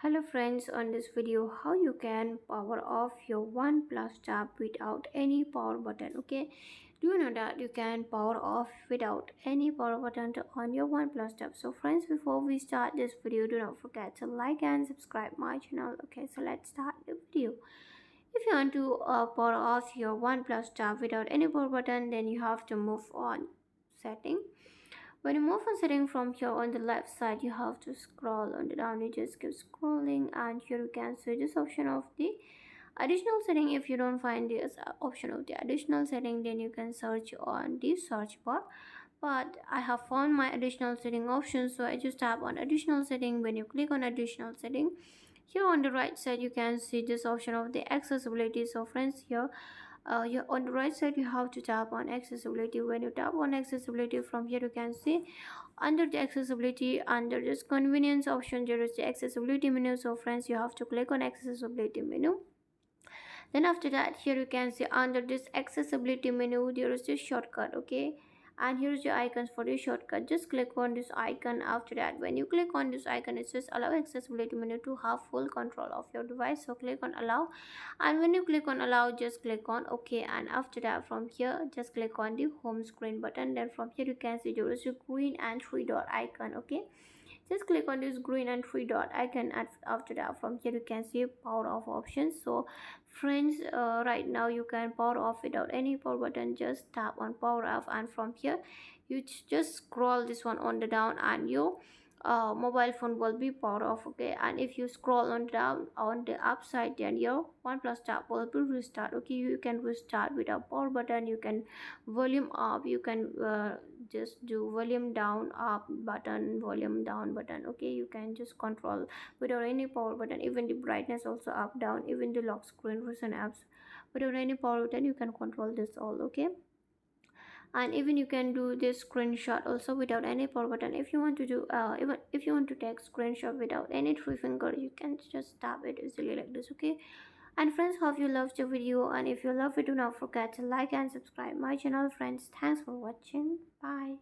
Hello friends, on this video how you can power off your OnePlus tab without any power button. Okay, do you know that you can power off without any power button on your OnePlus tab? So friends, before we start this video, do not forget to like and subscribe my channel. Okay, so let's start the video. If you want to power off your OnePlus tab without any power button, then you have to move on setting. When you move on setting from here on the left side, you have to scroll on the down. You just keep scrolling, and here you can see this option of the additional setting. If you don't find this option of the additional setting, then you can search on the search bar. But I have found my additional setting option, so I just tap on additional setting. When you click on additional setting, here on the right side you can see this option of the accessibility. So friends, here on the right side you have to tap on accessibility. When you tap on accessibility, from here you can see under the accessibility, under this convenience option, there is the accessibility menu. So friends, you have to click on accessibility menu. Then after that, here you can see under this accessibility menu there is this shortcut. Okay, and here's your icons for this shortcut. Just click on this icon. After that, when you click on this icon, it says allow accessibility menu to have full control of your device. So click on allow, and when you click on allow, just click on OK. And after that, from here just click on the home screen button. Then from here you can see there is a green and three dot icon. Okay, just click on this green and three dot icon, and after that, from here you can see power off options. So friends, right now you can power off without any power button. Just tap on power off, and from here you just scroll this one on the down, and your mobile phone will be power off. Okay, and if you scroll on down on the upside, then your OnePlus tab will be restart. Okay, you can restart without power button. You can volume up, you can just do volume down up button, volume down button. Okay, you can just control without any power button. Even the brightness also up down, even the lock screen recent apps without any power button you can control this all. Okay, and even you can do this screenshot also without any power button. If you want to do even if you want to take screenshot without any three finger, you can just tap it easily like this. Okay, and friends, hope you loved the video, and if you love it, do not forget to like and subscribe my channel. Friends, thanks for watching. Bye.